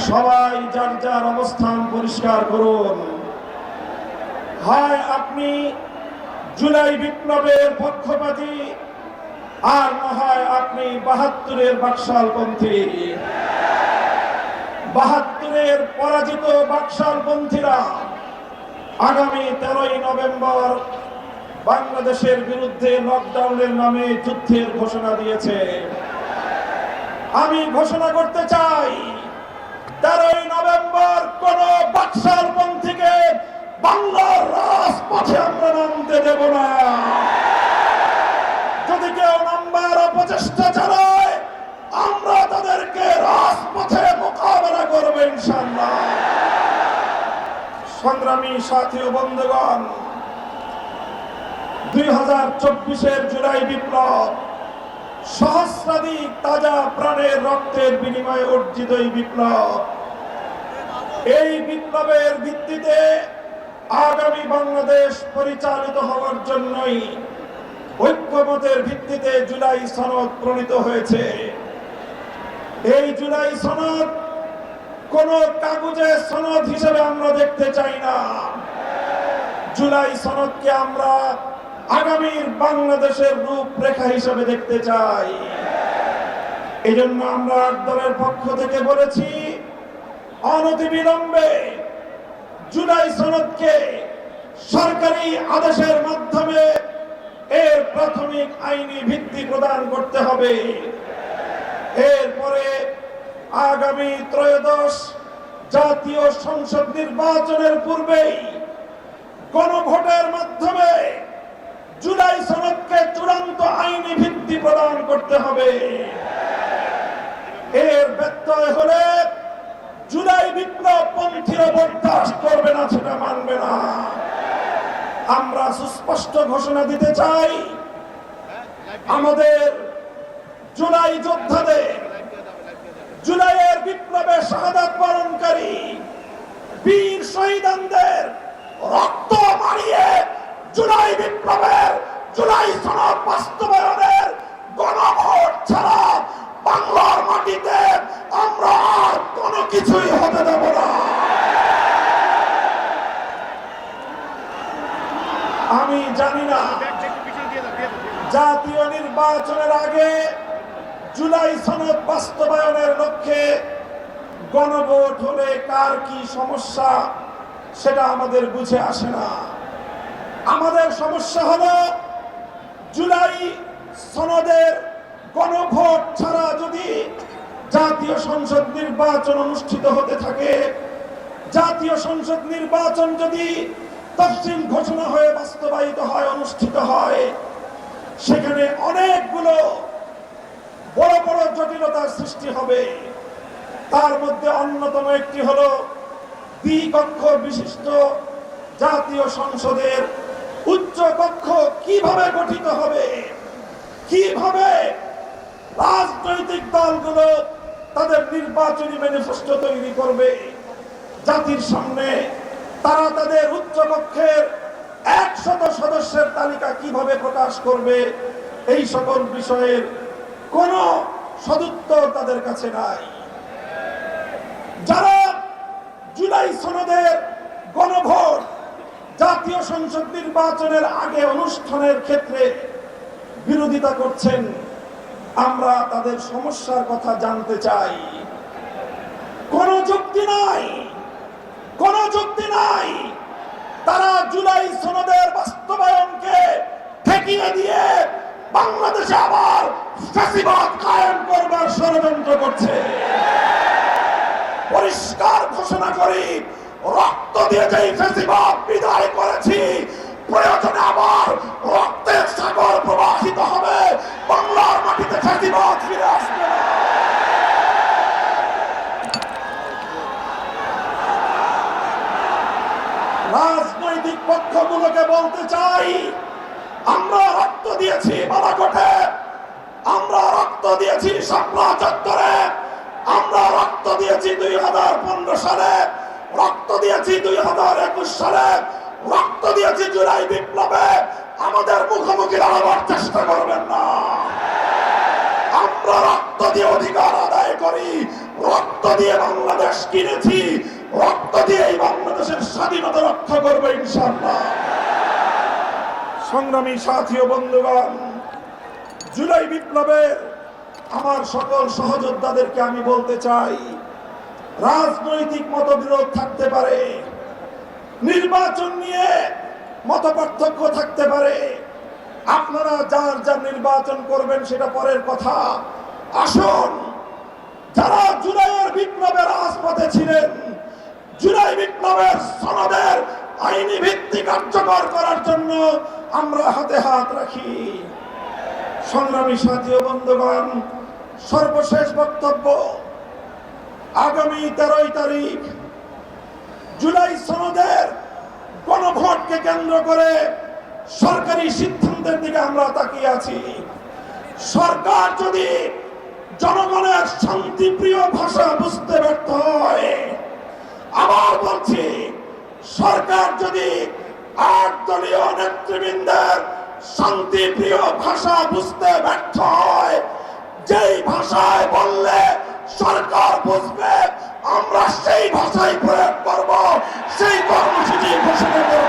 সবাই যার যার অবস্থান পরিষ্কার করুন। হয় আপনি জুলাই বিপ্লবের পক্ষপাতী, আর না হয় আপনি ৭২-এর বাকশালপন্থী। ৭২-এর পরাজিত বাকশালপন্থীরা আগামী 13ই নভেম্বর বাংলাদেশের বিরুদ্ধে লকডাউনের নামে যুদ্ধের ঘোষণা দিয়েছে। আমি ঘোষণা করতে চাই, 13ই নভেম্বর কোন বাকশালপন্থীকে বাংলার রাজপথে আমরা নামতে দেব না। যদি কেউ নামবার অপচেষ্টা চালায়, আমরা তাদেরকে রাজপথে মোকাবেলা করব ইনশাআল্লাহ। সংগ্রামী সাথী ও বন্ধুগণ, 2024-এর জুলাই বিপ্লব সহস্রাধিক তাজা প্রাণের রক্তের বিনিময়ে অর্জিত এই বিপ্লব। এই বিপ্লবের ভিত্তিতে আগামী বাংলাদেশ পরিচালিত হওয়ার জন্যই ঐক্যমতের ভিত্তিতে জুলাই সনদ প্রণীত হয়েছে। এই জুলাই সনদ কোন কাগজের সনদ হিসেবে আমরা দেখতে চাই না। জুলাই সনদকে আমরা আগামীর বাংলাদেশের রূপরেখা হিসেবে দেখতে চাই। এই জন্য আমরা দলের পক্ষ থেকে বলেছি, অনতিবিলম্বে জুলাই সনদকে সরকারি আদেশের মাধ্যমে এর প্রাথমিক আইনি ভিত্তি প্রদান করতে হবে। এরপরে আগামী ত্রয়োদশ জাতীয় সংসদ নির্বাচনের পূর্বেই গণভোটের মাধ্যমে জুলাই সনদকে চূড়ান্ত আইনি ভিত্তি প্রদান করতে হবে। এর ব্যত্যয় হলে জুলাই বিপ্লব পন্থীরা বরদাস্ত করবে না, সেটা মানবে না। আমরা সুস্পষ্ট ঘোষণা দিতে চাই, আমাদের জুলাই যোদ্ধাদের, জুলাইয়ের বিপ্লবে শাহাদাত বরণকারী বীর শহীদদের রক্ত মারিয়ে জুলাই বিপ্লবের, জুলাই সনদ বাস্তবায়নের গণভোট ছাড়া বাংলার মাটিতে আমরা আর কোনো কিছুই হতে দেব না। আমি জানি না জাতীয় নির্বাচনের আগে জুলাই সনদ বাস্তবায়নের লক্ষ্যে গণভোট হলে কার কি সমস্যা, সেটা আমাদের বুঝে আসে না। আমাদের সমস্যা হলো, জুলাই সনদের গণভোট ছাড়া যদি জাতীয় সংসদ নির্বাচন অনুষ্ঠিত হতে থাকে, জাতীয় সংসদ নির্বাচন যদি তফসিল ঘোষণা হয়ে বাস্তবায়িত হয়, অনুষ্ঠিত হয়, সেখানে অনেকগুলো বড় বড় জটিলতার সৃষ্টি হবে। তার মধ্যে অন্যতম একটি হলো, দ্বিকক্ষ বিশিষ্ট জাতীয় সংসদের উচ্চ কক্ষ কিভাবে গঠিত হবে, কিভাবে রাজনৈতিক দলগুলো তাদের নির্বাচনী ম্যানিফেস্টো তৈরি করবে, জাতির সামনে তারা তাদের উচ্চ কক্ষের 100 সদস্যের তালিকা কিভাবে প্রকাশ করবে, এই সকল বিষয়ের কোনো সদুত্তর তাদের কাছে নাই। যারা জুলাই সনদের গণভোট জাতীয় সংসদ নির্বাচনের আগে অনুষ্ঠানের ক্ষেত্রে বিরোধিতা করছেন, আমরা তাদের সমস্যার কথা জানতে চাই। কোনো যুক্তি নাই, কোনো যুক্তি নাই। তারা জুলাই সনদের বাস্তবায়নকে ঠেকিয়ে দিয়ে বাংলাদেশে আবার ফ্যাসিবাদ কায়েম করবার ষড়যন্ত্র করছে। পরিষ্কার ঘোষণা করি, রক্ত দিয়ে যেই ফ্যাসিবাদ বিদায় করেছি, প্রয়োজনে আবার রক্তের সাগর প্রবাহিত হবে, বাংলার মাটিতে ফ্যাসিবাদ ফিরে আসবে না। রাজনৈতিক পক্ষগুলোকে বলতে চাই, আমরা রক্ত দিয়েছি বালাকোটে, আমরা রক্ত দিয়েছি শাপলা চত্বরে, আমরা রক্ত দিয়েছি 2015 সালে, রক্ত দিয়েছি 2021 সালে, রক্ত দিয়েছি জুলাই বিপ্লবে। আমাদের মুখোমুখি দাঁড়াবার চেষ্টা করবেন না। আমরা রক্ত দিয়ে অধিকার আদায় করি, রক্ত দিয়ে বাংলাদেশ কিনেছি, রক্ত দিয়ে এই বাংলাদেশের স্বাধীনতা রক্ষা করবো ইনশাআল্লাহ। সংগ্রামী সাথী ও বন্ধুগণ, জুলাই বিপ্লবের আমার সকল সহযোদ্ধাদেরকে আমি বলতে চাই, রাজনৈতিক মতবিরোধ থাকতে পারে, নির্বাচন নিয়ে মতপার্থক্য থাকতে পারে, আপনারা যার যার নির্বাচন করবেন সেটা পরের কথা। আসুন, যারা জুলাইয়ের বিপ্লবের রাজপথে ছিলেন, জুলাই বিপ্লবের সনদের আইনি ভিত্তি কার্যকর করার জন্য আমরা হাতে হাত রাখি। সংগ্রামী সাথী ও বন্ধুগণ, সর্বশেষ বক্তব্য, আগামী 13 তারিখ জুলাই সনদের গণভোটকে কেন্দ্র করে সরকারি সিদ্ধান্তের দিকে আমরা তাকিয়ে আছি। সরকার যদি জনগণের শান্তিপ্রিয় ভাষা বুঝতে ব্যর্থ হয়, আবার বলছি, সরকার যদি 8 দলীয় নেতৃবৃন্দের শান্তিপ্রিয় ভাষা বুঝতে ব্যর্থ হয়, যেই ভাষায় বললে সরকার বুঝবে, আমরা সেই ভাষাই প্রয়োগ করব, সেই কর্মসূচি ঘোষণা করব।